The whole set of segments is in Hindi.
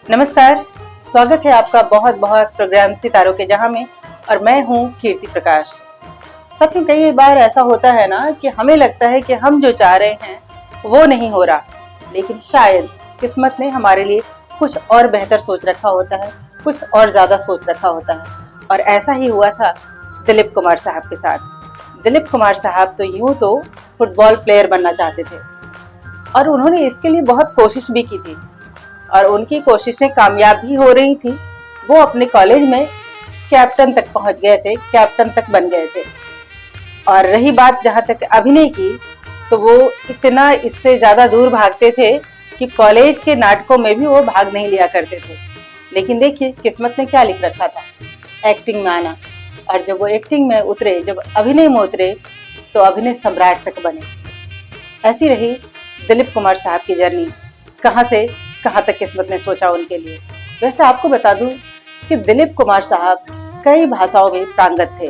नमस्कार, स्वागत है आपका बहुत बहुत प्रोग्राम सितारों के जहां में। और मैं हूं कीर्ति प्रकाश। सबके कई बार ऐसा होता है ना कि हमें लगता है कि हम जो चाह रहे हैं वो नहीं हो रहा, लेकिन शायद किस्मत ने हमारे लिए कुछ और बेहतर सोच रखा होता है, कुछ और ज़्यादा सोच रखा होता है। और ऐसा ही हुआ था दिलीप कुमार साहब के साथ। दिलीप कुमार साहब तो यूँ तो फुटबॉल प्लेयर बनना चाहते थे और उन्होंने इसके लिए बहुत कोशिश भी की थी और उनकी कोशिशें कामयाब भी हो रही थी। वो अपने कॉलेज में कैप्टन तक पहुंच गए थे, कैप्टन तक बन गए थे। और रही बात जहां तक अभिनय की, तो वो इतना इससे ज़्यादा दूर भागते थे कि कॉलेज के नाटकों में भी वो भाग नहीं लिया करते थे। लेकिन देखिए किस्मत ने क्या लिख रखा था, एक्टिंग में आना। और जब वो एक्टिंग में उतरे, जब अभिनय में उतरे, तो अभिनय सम्राट तक बने। ऐसी रही दिलीप कुमार साहब की जर्नी, कहाँ से कहाँ तक किस्मत ने सोचा उनके लिए। वैसे आपको बता दूं कि दिलीप कुमार साहब कई भाषाओं में पारंगत थे।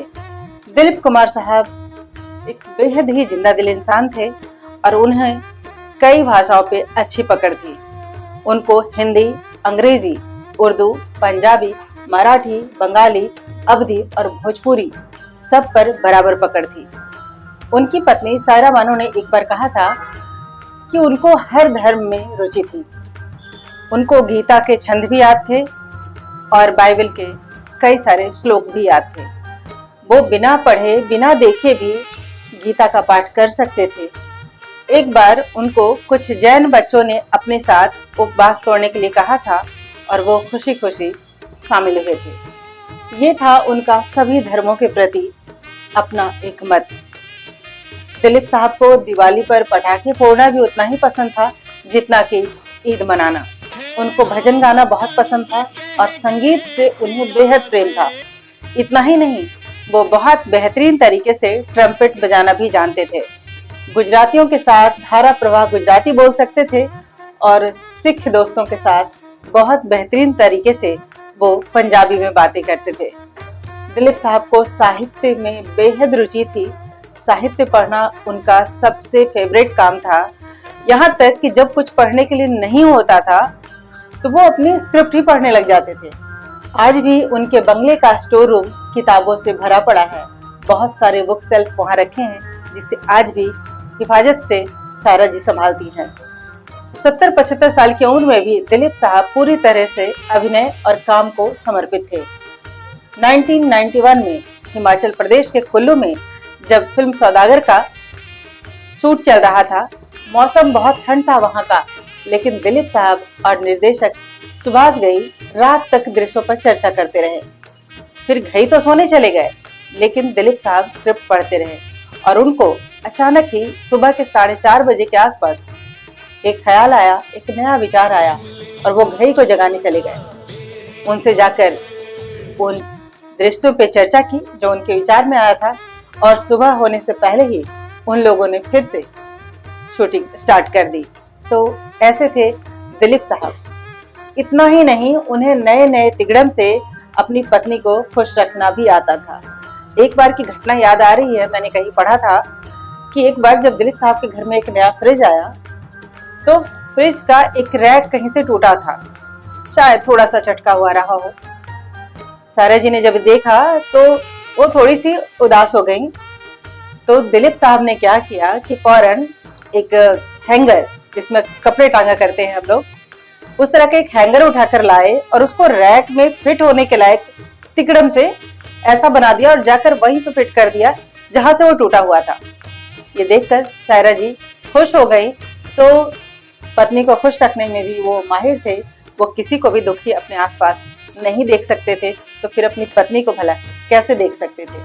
दिलीप कुमार साहब एक बेहद ही जिंदा दिल इंसान थे और उन्हें कई भाषाओं पे अच्छी पकड़ थी। उनको हिंदी, अंग्रेजी, उर्दू, पंजाबी, मराठी, बंगाली, अवधी और भोजपुरी सब पर बराबर पकड़ थी। उनकी पत्नी सायरा बानो ने एक बार कहा था कि उनको हर धर्म में रुचि थी। उनको गीता के छंद भी याद थे और बाइबल के कई सारे श्लोक भी याद थे। वो बिना पढ़े बिना देखे भी गीता का पाठ कर सकते थे। एक बार उनको कुछ जैन बच्चों ने अपने साथ उपवास तोड़ने के लिए कहा था और वो खुशी खुशी शामिल हुए थे। ये था उनका सभी धर्मों के प्रति अपना एक मत। दिलीप साहब को दिवाली पर पटाखे फोड़ना भी उतना ही पसंद था जितना कि ईद मनाना। उनको भजन गाना बहुत पसंद था और संगीत से उन्हें बेहद प्रेम था। इतना ही नहीं, वो बहुत बेहतरीन तरीके से ट्रम्पेट बजाना भी जानते थे। गुजरातियों के साथ धारा प्रवाह गुजराती बोल सकते थे और सिख दोस्तों के साथ बहुत बेहतरीन तरीके से वो पंजाबी में बातें करते थे। दिलीप साहब को साहित्य में बेहद रुचि थी। साहित्य पढ़ना उनका सबसे फेवरेट काम था। यहाँ तक कि जब कुछ पढ़ने के लिए नहीं होता था तो वो अपनी स्क्रिप्ट ही पढ़ने लग जाते थे। आज भी उनके बंगले का स्टोर रूम किताबों से भरा पड़ा है। बहुत सारे बुक सेल्फ वहाँ रखे हैं जिसे आज भी हिफाजत से सायरा जी संभालती हैं। 70-75 साल की उम्र में भी दिलीप साहब पूरी तरह से अभिनय और काम को समर्पित थे। 1991 में हिमाचल प्रदेश के कुल्लू में जब फिल्म सौदागर का शूट चल रहा था, मौसम बहुत ठंड था वहाँ का, लेकिन दिलीप साहब और निर्देशक सुभाष घई रात तक दृश्यों पर चर्चा करते रहे। फिर घई तो सोने चले गए, लेकिन दिलीप साहब स्क्रिप्ट पढ़ते रहे और उनको अचानक ही सुबह के 4:30 बजे के आसपास एक ख्याल आया, एक नया विचार आया और वो घई को जगाने चले गए। उनसे जाकर उन दृश्यों पे चर्चा की जो उनके विचार में आया था और सुबह होने से पहले ही उन लोगों ने फिर से शूटिंग स्टार्ट कर दी। तो ऐसे थे दिलीप साहब। इतना ही नहीं, उन्हें नए नए तिगड़म से अपनी पत्नी को खुश रखना भी आता था। एक बार की घटना याद आ रही है, मैंने कहीं पढ़ा था कि एक बार जब दिलीप साहब के घर में एक नया फ्रिज आया तो फ्रिज का एक रैक कहीं से टूटा था, शायद थोड़ा सा चटका हुआ रहा हो। सायरा जी ने जब देखा तो वो थोड़ी सी उदास हो गई। तो दिलीप साहब ने क्या किया कि फौरन एक हैंगर, जिसमें कपड़े टांगा करते हैं हम लोग, उस तरह का एक हैंगर उठाकर लाए और उसको रैक में फिट होने के लायक तिकड़म से ऐसा बना दिया और जाकर वहीं पे फिट कर दिया जहां से वो टूटा हुआ था। ये देखकर सायरा जी खुश हो गई। तो पत्नी को खुश रखने में भी वो माहिर थे। वो किसी को भी दुखी अपने आसपास नहीं देख सकते थे, तो फिर अपनी पत्नी को भला कैसे देख सकते थे।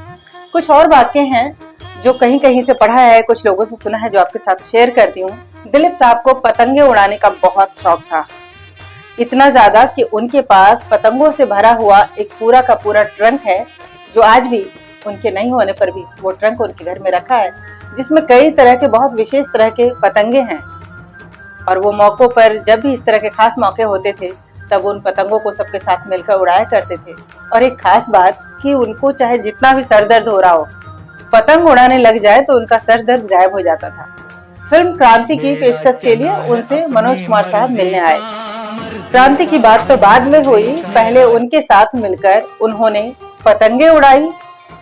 कुछ और बातें हैं जो कहीं कहीं से पढ़ा है, कुछ लोगों से सुना है, जो आपके साथ शेयर करती हूँ। दिलीप साहब को पतंगे उड़ाने का बहुत शौक था, इतना ज्यादा कि उनके पास पतंगों से भरा हुआ एक पूरा का पूरा ट्रंक है, जो आज भी उनके नहीं होने पर भी वो ट्रंक उनके घर में रखा है, जिसमें कई तरह के बहुत विशेष तरह के पतंगे हैं। और वो मौकों पर जब भी इस तरह के खास मौके होते थे तब उन पतंगों को सबके साथ मिलकर उड़ाया करते थे। और एक खास बात कि उनको चाहे जितना भी सर दर्द हो रहा हो, पतंग उड़ाने लग जाए तो उनका सर दर्द गायब हो जाता था। फिल्म क्रांति की पेशकश के लिए उनसे मनोज कुमार साहब मिलने आए। क्रांति की बात तो बाद में हुई, पहले उनके साथ मिलकर उन्होंने पतंगे उड़ाई,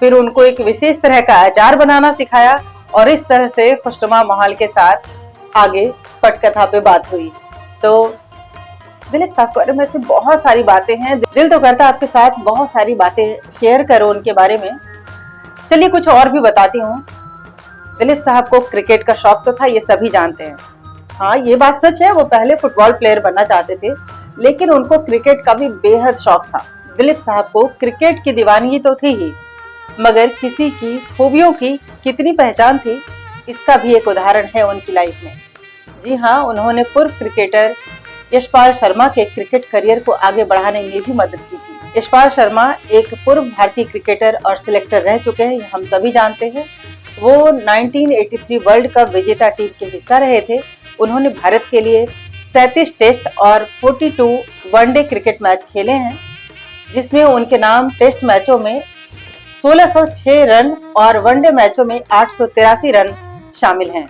फिर उनको एक विशेष तरह का अचार बनाना सिखाया और इस तरह से खुशनुमा माहौल के साथ आगे पटकथा पे बात हुई। तो दिलीप साहब के बारे में ऐसी बहुत सारी बातें हैं, दिल तो करता आपके साथ बहुत सारी बातें शेयर करो उनके बारे में। चलिए कुछ और भी बताती हूँ। दिलीप साहब को क्रिकेट का शौक तो था, ये सभी जानते हैं। हाँ, ये बात सच है, वो पहले फुटबॉल प्लेयर बनना चाहते थे, लेकिन उनको क्रिकेट का भी बेहद शौक था। दिलीप साहब को क्रिकेट की दीवानगी तो थी ही, मगर किसी की खूबियों की कितनी पहचान थी, इसका भी एक उदाहरण है उनकी लाइफ में। जी हाँ, उन्होंने पूर्व क्रिकेटर यशपाल शर्मा के क्रिकेट करियर को आगे बढ़ाने में भी मदद की थी। यशपाल शर्मा एक पूर्व भारतीय क्रिकेटर और सिलेक्टर रह चुके हैं, हम सभी जानते हैं। वो 1983 वर्ल्ड कप विजेता टीम के हिस्सा रहे थे। उन्होंने भारत के लिए 37 टेस्ट और 42 वनडे क्रिकेट मैच खेले हैं, जिसमें उनके नाम टेस्ट मैचों में 1606 रन और वनडे मैचों में 883 रन शामिल हैं।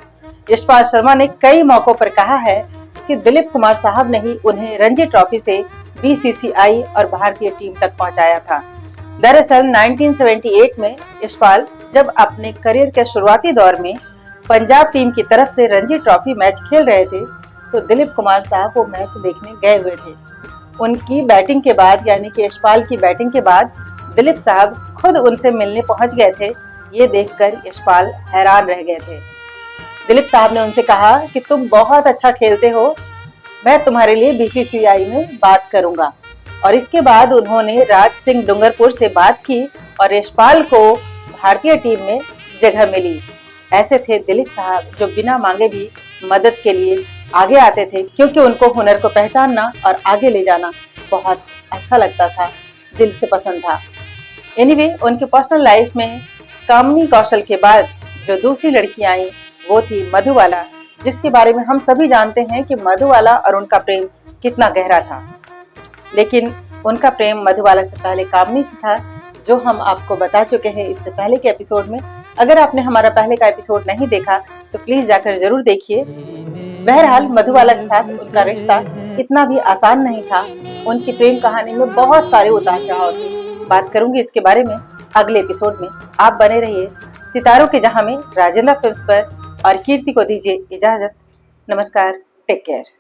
यशपाल शर्मा ने कई मौकों पर कहा है कि दिलीप कुमार साहब ने ही उन्हें रणजी ट्रॉफी से बीसीसीआई और भारतीय टीम तक पहुंचाया था। दरअसल 1978 में यशपाल जब अपने करियर के शुरुआती दौर में पंजाब टीम की तरफ से रणजी ट्रॉफी मैच खेल रहे थे, तो दिलीप कुमार साहब वो मैच देखने गए हुए थे। उनकी बैटिंग के बाद, यानी कि यशपाल की बैटिंग के बाद दिलीप साहब खुद उनसे मिलने पहुंच गए थे। ये देखकर यशपाल हैरान रह गए थे। दिलीप साहब ने उनसे कहा कि तुम बहुत अच्छा खेलते हो, मैं तुम्हारे लिए बीसीसीआई में बात करूंगा। और इसके बाद उन्होंने राज सिंह डूंगरपुर से बात की और यशपाल को भारतीय टीम में जगह मिली। ऐसे थे दिलीप साहब जो बिना मांगे भी मदद के लिए आगे आते थे, क्योंकि उनको हुनर को पहचानना और आगे ले जाना बहुत अच्छा लगता था, दिल से पसंद था। एनीवे, उनके पर्सनल लाइफ में कामिनी कौशल के बाद जो दूसरी लड़की आई वो थी मधुबाला, जिसके बारे में हम सभी जानते हैं कि मधुबाला और उनका प्रेम कितना गहरा था। लेकिन उनका प्रेम मधुबाला से पहले कामिनी से था, जो हम आपको बता चुके हैं इससे पहले के एपिसोड में। अगर आपने हमारा पहले का एपिसोड नहीं देखा तो प्लीज जाकर जरूर देखिए। बहरहाल मधुबाला के साथ उनका रिश्ता इतना भी आसान नहीं था। उनकी प्रेम कहानी में बहुत सारे उतार चढ़ाव थे। बात करूंगी इसके बारे में अगले एपिसोड में। आप बने रहिए सितारों के जहां में राजेंद्र फिल्म्स पर और कीर्ति को दीजिए इजाजत। नमस्कार, टेक केयर।